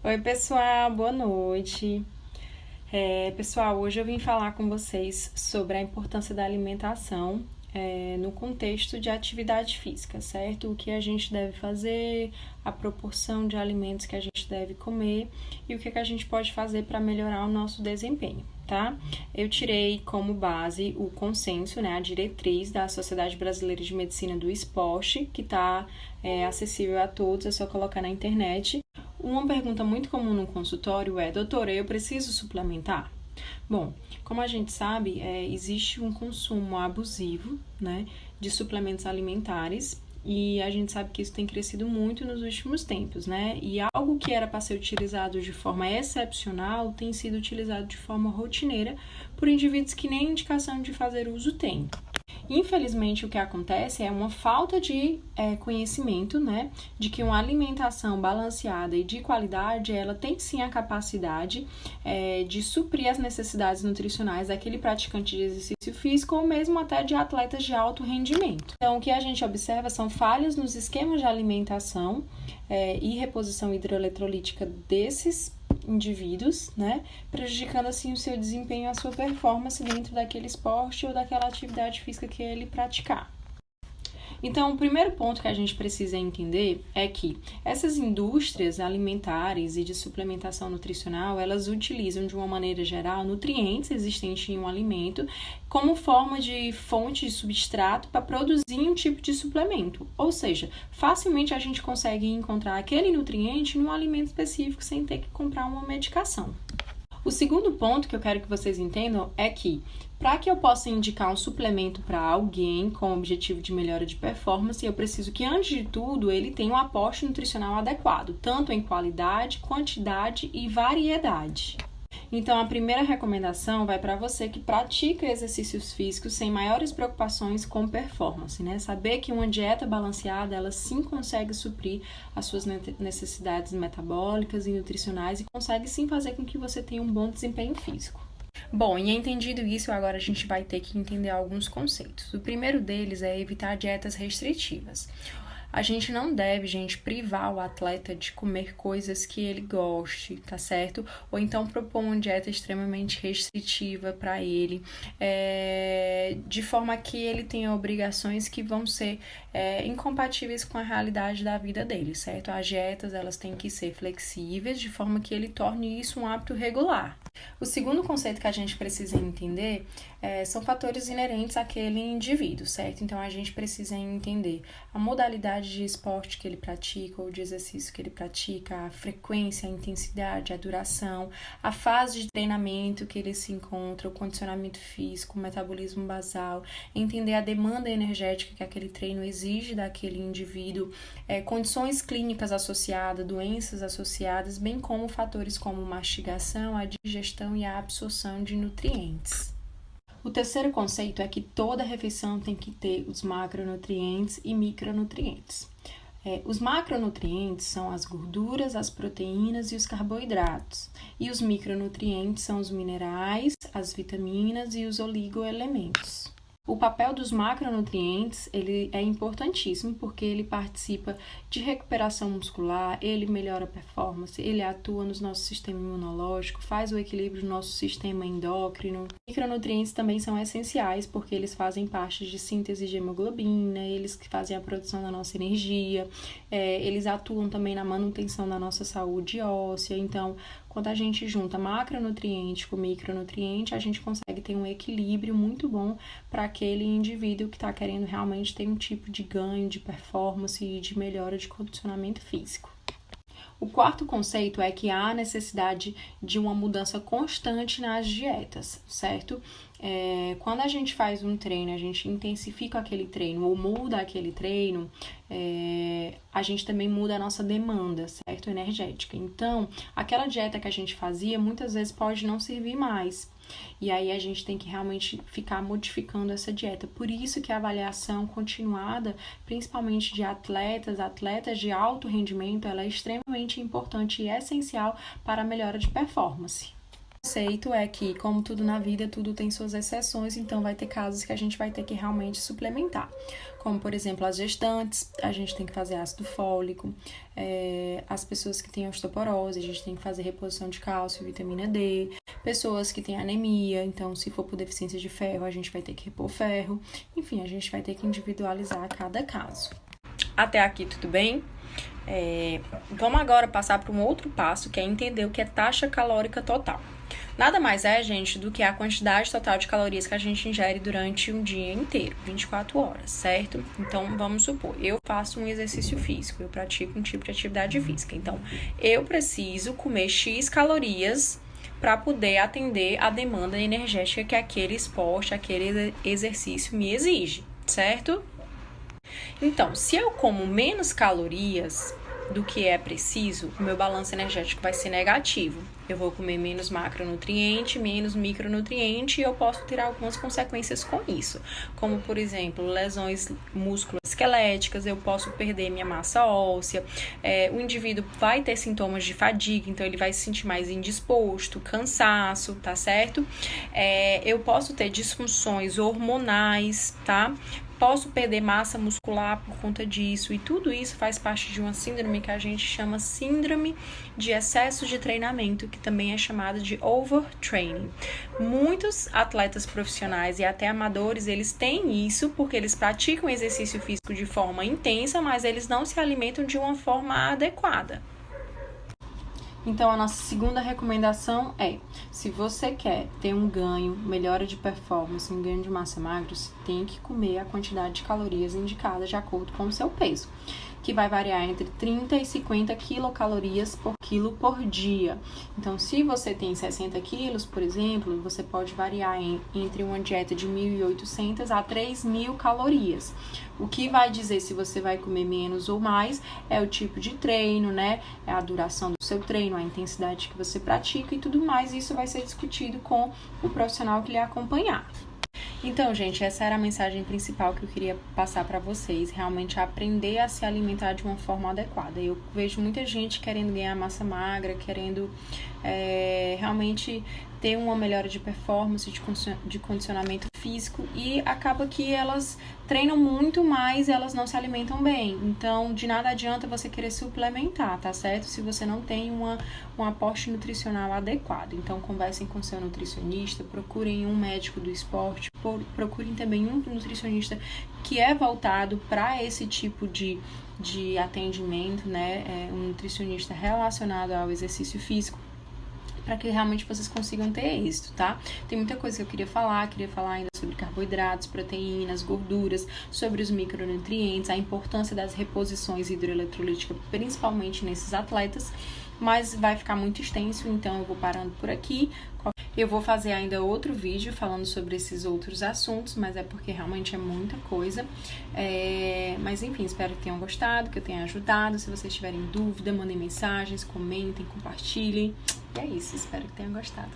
Oi, pessoal, boa noite. Pessoal, hoje eu vim falar com vocês sobre a importância da alimentação no contexto de atividade física, certo? O que a gente deve fazer, a proporção de alimentos que a gente deve comer e o que a gente pode fazer para melhorar o nosso desempenho, tá? Eu tirei como base o consenso, né, a diretriz da Sociedade Brasileira de Medicina do Esporte, que está acessível a todos, é só colocar na internet. Uma pergunta muito comum no consultório é: doutora, eu preciso suplementar? Bom, como a gente sabe, existe um consumo abusivo, né, de suplementos alimentares e a gente sabe que isso tem crescido muito nos últimos tempos, né? E algo que era para ser utilizado de forma excepcional tem sido utilizado de forma rotineira por indivíduos que nem indicação de fazer uso têm. Infelizmente, o que acontece é uma falta de conhecimento, né, de que uma alimentação balanceada e de qualidade, ela tem sim a capacidade de suprir as necessidades nutricionais daquele praticante de exercício físico ou mesmo até de atletas de alto rendimento. Então, o que a gente observa são falhas nos esquemas de alimentação e reposição hidroeletrolítica desses indivíduos, né, prejudicando assim o seu desempenho, a sua performance dentro daquele esporte ou daquela atividade física que ele praticar. Então, o primeiro ponto que a gente precisa entender é que essas indústrias alimentares e de suplementação nutricional, elas utilizam de uma maneira geral nutrientes existentes em um alimento como forma de fonte de substrato para produzir um tipo de suplemento. Ou seja, facilmente a gente consegue encontrar aquele nutriente num alimento específico sem ter que comprar uma medicação. O segundo ponto que eu quero que vocês entendam é que, para que eu possa indicar um suplemento para alguém com o objetivo de melhora de performance, eu preciso que, antes de tudo, ele tenha um aporte nutricional adequado, tanto em qualidade, quantidade e variedade. Então, a primeira recomendação vai para você que pratica exercícios físicos sem maiores preocupações com performance, né? Saber que uma dieta balanceada, ela sim consegue suprir as suas necessidades metabólicas e nutricionais e consegue sim fazer com que você tenha um bom desempenho físico. Bom, e entendido isso, agora a gente vai ter que entender alguns conceitos. O primeiro deles é evitar dietas restritivas. A gente não deve, gente, privar o atleta de comer coisas que ele goste, tá certo? Ou então propor uma dieta extremamente restritiva para ele, de forma que ele tenha obrigações que vão ser incompatíveis com a realidade da vida dele, certo? As dietas, elas têm que ser flexíveis, de forma que ele torne isso um hábito regular. O segundo conceito que a gente precisa entender são fatores inerentes àquele indivíduo, certo? Então, a gente precisa entender a modalidade de esporte que ele pratica ou de exercício que ele pratica, a frequência, a intensidade, a duração, a fase de treinamento que ele se encontra, o condicionamento físico, o metabolismo basal, entender a demanda energética que aquele treino exige daquele indivíduo, condições clínicas associadas, doenças associadas, bem como fatores como mastigação, a digestão e a absorção de nutrientes. O terceiro conceito é que toda refeição tem que ter os macronutrientes e micronutrientes. Os macronutrientes são as gorduras, as proteínas e os carboidratos. E os micronutrientes são os minerais, as vitaminas e os oligoelementos. O papel dos macronutrientes, ele é importantíssimo porque ele participa de recuperação muscular, ele melhora a performance, ele atua no nosso sistema imunológico, faz o equilíbrio do nosso sistema endócrino. Micronutrientes também são essenciais porque eles fazem parte de síntese de hemoglobina, eles que fazem a produção da nossa energia, eles atuam também na manutenção da nossa saúde óssea. Então, quando a gente junta macronutriente com micronutriente, a gente consegue ter um equilíbrio muito bom para aquele indivíduo que está querendo realmente ter um tipo de ganho, de performance e de melhora de condicionamento físico. O quarto conceito é que há necessidade de uma mudança constante nas dietas, certo? Quando a gente faz um treino, a gente intensifica aquele treino ou muda aquele treino, a gente também muda a nossa demanda, certo? Energética. Então, aquela dieta que a gente fazia, muitas vezes pode não servir mais. E aí a gente tem que realmente ficar modificando essa dieta. Por isso que a avaliação continuada, principalmente de atletas de alto rendimento, ela é extremamente importante e essencial para a melhora de performance. conceito é que, como tudo na vida, tudo tem suas exceções, então vai ter casos que a gente vai ter que realmente suplementar. Como, por exemplo, as gestantes, a gente tem que fazer ácido fólico, as pessoas que têm osteoporose, a gente tem que fazer reposição de cálcio, vitamina D, pessoas que têm anemia, então se for por deficiência de ferro, a gente vai ter que repor ferro, enfim, a gente vai ter que individualizar cada caso. Até aqui tudo bem? Vamos agora passar para um outro passo, que é entender o que é taxa calórica total. Nada mais é, gente, do que a quantidade total de calorias que a gente ingere durante um dia inteiro, 24 horas, certo? Então, vamos supor, eu faço um exercício físico, eu pratico um tipo de atividade física. Então, eu preciso comer X calorias para poder atender a demanda energética que aquele esporte, aquele exercício me exige, certo? Então, se eu como menos calorias do que é preciso, o meu balanço energético vai ser negativo. Eu vou comer menos macronutriente, menos micronutriente e eu posso ter algumas consequências com isso. Como, por exemplo, lesões musculoesqueléticas, eu posso perder minha massa óssea, o indivíduo vai ter sintomas de fadiga, então ele vai se sentir mais indisposto, cansaço, tá certo? Eu posso ter disfunções hormonais, tá? Posso perder massa muscular por conta disso, e tudo isso faz parte de uma síndrome que a gente chama síndrome de excesso de treinamento, que também é chamada de overtraining. Muitos atletas profissionais e até amadores, eles têm isso porque eles praticam exercício físico de forma intensa, mas eles não se alimentam de uma forma adequada. Então, a nossa segunda recomendação é, se você quer ter um ganho, melhora de performance, um ganho de massa magra, você tem que comer a quantidade de calorias indicada de acordo com o seu peso, que vai variar entre 30 e 50 quilocalorias por quilo por dia. Então, se você tem 60 quilos, por exemplo, você pode variar entre uma dieta de 1.800 a 3.000 calorias. O que vai dizer se você vai comer menos ou mais é o tipo de treino, né? É a duração do seu treino, a intensidade que você pratica e tudo mais. Isso vai ser discutido com o profissional que lhe acompanhar. Então, gente, essa era a mensagem principal que eu queria passar para vocês, realmente aprender a se alimentar de uma forma adequada. Eu vejo muita gente querendo ganhar massa magra, querendo realmente ter uma melhora de performance, de condicionamento físico, e acaba que elas treinam muito, mas elas não se alimentam bem. Então, de nada adianta você querer suplementar, tá certo? Se você não tem um aporte nutricional adequado. Então, conversem com seu nutricionista, procurem um médico do esporte, procurem também um nutricionista que é voltado para esse tipo de atendimento, né? Um nutricionista relacionado ao exercício físico, para que realmente vocês consigam ter êxito, tá? Tem muita coisa que eu queria falar ainda sobre carboidratos, proteínas, gorduras, sobre os micronutrientes, a importância das reposições hidroeletrolíticas, principalmente nesses atletas, mas vai ficar muito extenso, então eu vou parando por aqui. Eu vou fazer ainda outro vídeo falando sobre esses outros assuntos, mas é porque realmente é muita coisa. Mas enfim, espero que tenham gostado, que eu tenha ajudado. Se vocês tiverem dúvida, mandem mensagens, comentem, compartilhem. E é isso, espero que tenham gostado.